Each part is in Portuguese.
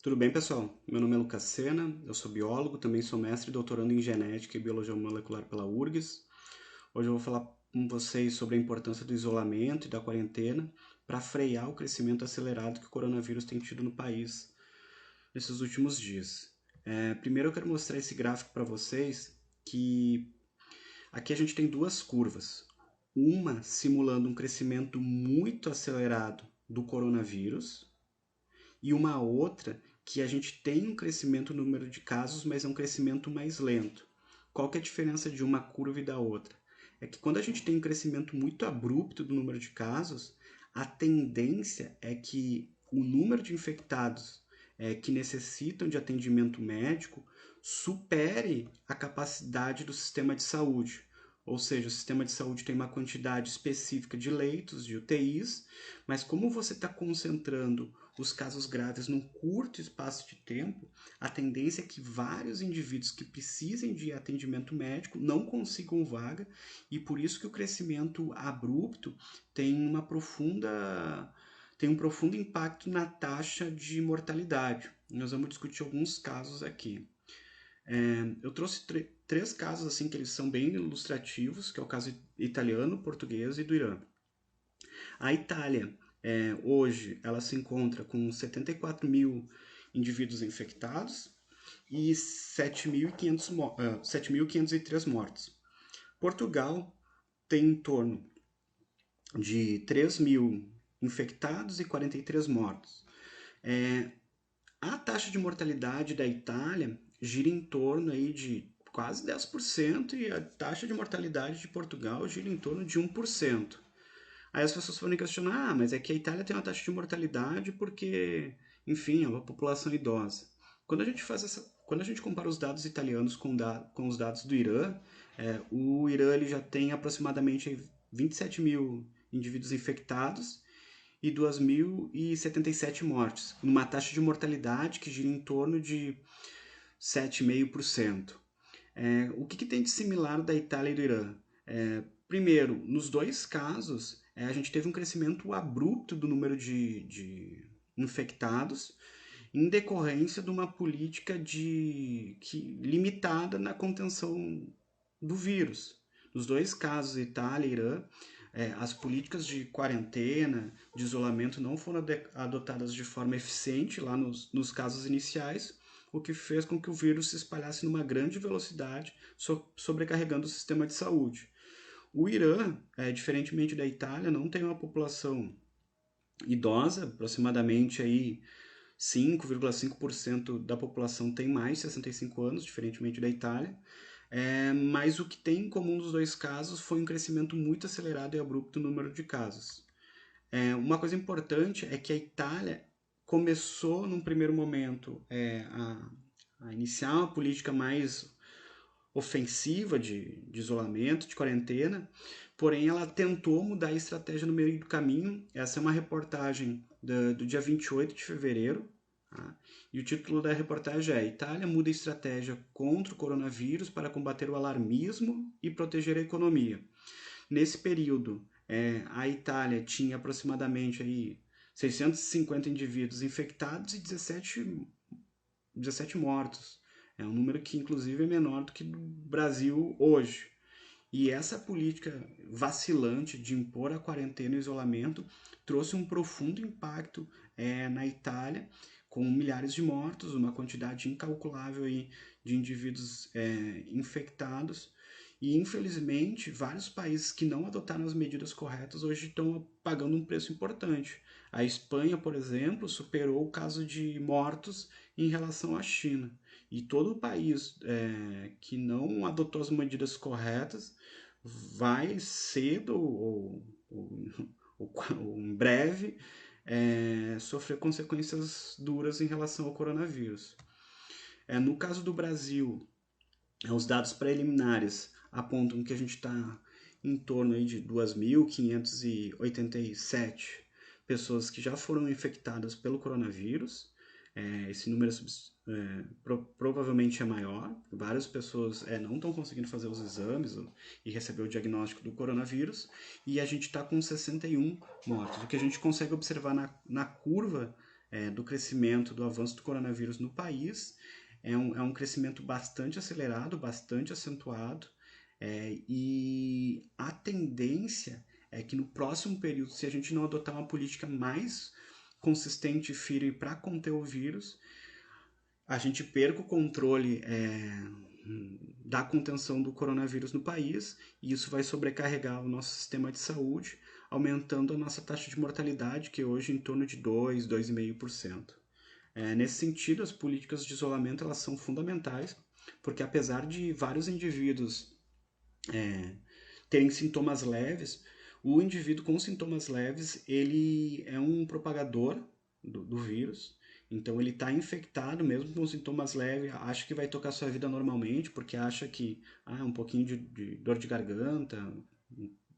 Tudo bem, pessoal? Meu nome é Lucas Sena, eu sou biólogo, também sou mestre e doutorando em genética e biologia molecular pela URGS. Hoje eu vou falar com vocês sobre a importância do isolamento e da quarentena para frear o crescimento acelerado que o coronavírus tem tido no país nesses últimos dias. Primeiro eu quero mostrar esse gráfico para vocês, que aqui a gente tem duas curvas. Uma simulando um crescimento muito acelerado do coronavírus, e uma outra que a gente tem um crescimento no número de casos, mas é um crescimento mais lento. Qual que é a diferença de uma curva e da outra? É que quando a gente tem um crescimento muito abrupto do número de casos, a tendência é que o número de infectados que necessitam de atendimento médico supere a capacidade do sistema de saúde. Ou seja, o sistema de saúde tem uma quantidade específica de leitos, de UTIs, mas como você está concentrando os casos graves num curto espaço de tempo, a tendência é que vários indivíduos que precisem de atendimento médico não consigam vaga, e por isso que o crescimento abrupto tem tem um profundo impacto na taxa de mortalidade. Nós vamos discutir alguns casos aqui. Eu trouxe três casos assim que eles são bem ilustrativos, que é o caso italiano, português e do Irã. A Itália, hoje, ela se encontra com 74 mil indivíduos infectados e 7.503 mortos. Portugal tem em torno de 3 mil infectados e 43 mortos. A taxa de mortalidade da Itália gira em torno aí de quase 10% e a taxa de mortalidade de Portugal gira em torno de 1%. Aí as pessoas podem questionar, mas é que a Itália tem uma taxa de mortalidade porque, enfim, é uma população idosa. Quando a gente compara os dados italianos com os dados do Irã, o Irã ele já tem aproximadamente 27 mil indivíduos infectados e 2.077 mortes, numa taxa de mortalidade que gira em torno de 7,5%. O que tem de similar da Itália e do Irã? Primeiro, nos dois casos, a gente teve um crescimento abrupto do número de infectados em decorrência de uma política limitada na contenção do vírus. Nos dois casos, Itália e Irã, as políticas de quarentena, de isolamento não foram adotadas de forma eficiente lá nos casos iniciais, o que fez com que o vírus se espalhasse numa grande velocidade, sobrecarregando o sistema de saúde. O Irã, diferentemente da Itália, não tem uma população idosa, aproximadamente aí 5,5% da população tem mais de 65 anos, diferentemente da Itália. Mas o que tem em comum nos dois casos foi um crescimento muito acelerado e abrupto no número de casos. Uma coisa importante é que a Itália começou, num primeiro momento, a iniciar uma política mais ofensiva de isolamento, de quarentena, porém ela tentou mudar a estratégia no meio do caminho. Essa é uma reportagem do dia 28 de fevereiro, tá? E o título da reportagem é: Itália muda a estratégia contra o coronavírus para combater o alarmismo e proteger a economia. Nesse período, a Itália tinha aproximadamente aí 650 indivíduos infectados e 17 mortos. É um número que, inclusive, é menor do que do Brasil hoje. E essa política vacilante de impor a quarentena e o isolamento trouxe um profundo impacto na Itália, com milhares de mortos, uma quantidade incalculável aí de indivíduos infectados. E, infelizmente, vários países que não adotaram as medidas corretas hoje estão pagando um preço importante. A Espanha, por exemplo, superou o caso de mortos em relação à China. E todo o país que não adotou as medidas corretas vai cedo ou em breve sofrer consequências duras em relação ao coronavírus. No caso do Brasil, os dados preliminares apontam que a gente está em torno aí de 2.587 pessoas que já foram infectadas pelo coronavírus. Esse número provavelmente é maior. Várias pessoas não estão conseguindo fazer os exames e receber o diagnóstico do coronavírus. E a gente está com 61 mortos. O que a gente consegue observar na curva do crescimento, do avanço do coronavírus no país. É um crescimento bastante acelerado, bastante acentuado, e a tendência é que no próximo período, se a gente não adotar uma política mais consistente e firme para conter o vírus, a gente perca o controle da contenção do coronavírus no país, e isso vai sobrecarregar o nosso sistema de saúde, aumentando a nossa taxa de mortalidade, que é hoje em torno de 2, 2,5%. Nesse sentido, as políticas de isolamento elas são fundamentais, porque apesar de vários indivíduos terem sintomas leves, o indivíduo com sintomas leves ele é um propagador do vírus. Então ele está infectado, mesmo com sintomas leves, acha que vai tocar sua vida normalmente, porque acha que um pouquinho de dor de garganta,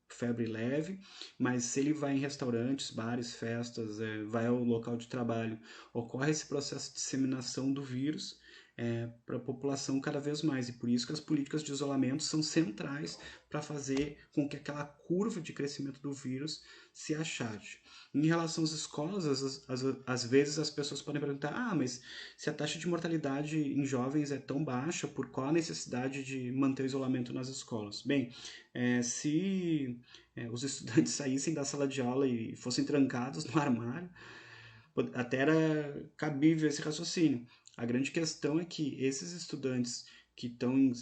febre leve, mas se ele vai em restaurantes, bares, festas, vai ao local de trabalho, ocorre esse processo de disseminação do vírus para a população cada vez mais. E por isso que as políticas de isolamento são centrais para fazer com que aquela curva de crescimento do vírus se achate. Em relação às escolas, às vezes as pessoas podem perguntar: mas se a taxa de mortalidade em jovens é tão baixa, por qual a necessidade de manter o isolamento nas escolas? Bem, se os estudantes saíssem da sala de aula e fossem trancados no armário, até era cabível esse raciocínio. A grande questão é que esses estudantes que estão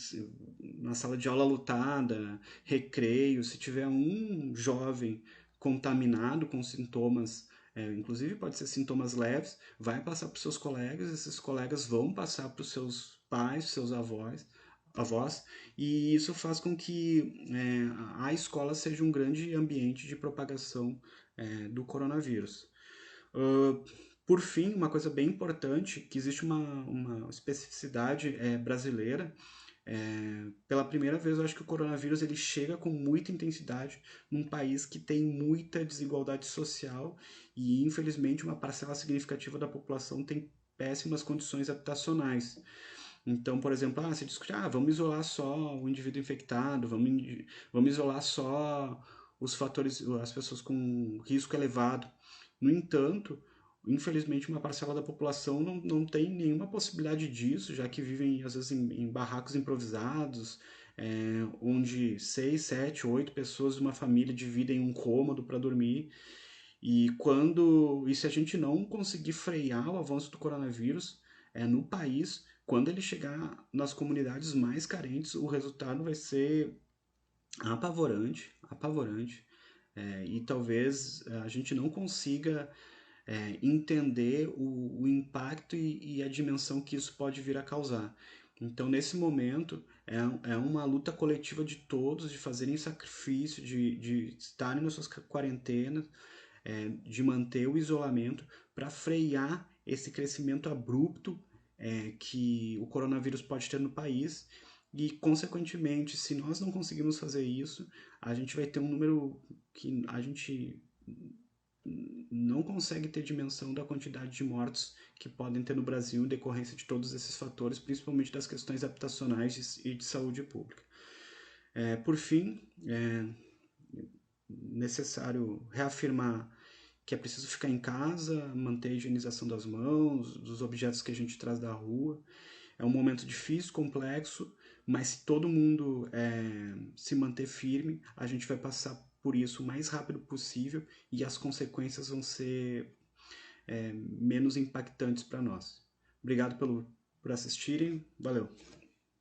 na sala de aula lotada, recreio, se tiver um jovem contaminado com sintomas, inclusive pode ser sintomas leves, vai passar para os seus colegas, esses colegas vão passar para os seus pais, seus avós, e isso faz com que a escola seja um grande ambiente de propagação do coronavírus. Por fim, uma coisa bem importante, que existe uma especificidade brasileira. Pela primeira vez, eu acho que o coronavírus ele chega com muita intensidade num país que tem muita desigualdade social e, infelizmente, uma parcela significativa da população tem péssimas condições habitacionais. Então, por exemplo, se discute, vamos isolar só o indivíduo infectado, vamos isolar só os fatores, as pessoas com risco elevado. No entanto, infelizmente, uma parcela da população não tem nenhuma possibilidade disso, já que vivem, às vezes, em barracos improvisados, onde 6, 7, 8 pessoas de uma família dividem um cômodo para dormir. E se a gente não conseguir frear o avanço do coronavírus no país, quando ele chegar nas comunidades mais carentes, o resultado vai ser apavorante, apavorante. E talvez a gente não consiga entender o impacto e a dimensão que isso pode vir a causar. Então, nesse momento, é uma luta coletiva de todos, de fazerem sacrifício, de estarem nas suas quarentenas, de manter o isolamento para frear esse crescimento abrupto que o coronavírus pode ter no país. E, consequentemente, se nós não conseguirmos fazer isso, a gente vai ter um número que a gente não consegue ter dimensão da quantidade de mortos que podem ter no Brasil em decorrência de todos esses fatores, principalmente das questões habitacionais e de saúde pública. Por fim, é necessário reafirmar que é preciso ficar em casa, manter a higienização das mãos, dos objetos que a gente traz da rua. É um momento difícil, complexo, mas se todo mundo se manter firme, a gente vai passar por isso o mais rápido possível e as consequências vão ser menos impactantes para nós. Obrigado por assistirem, valeu!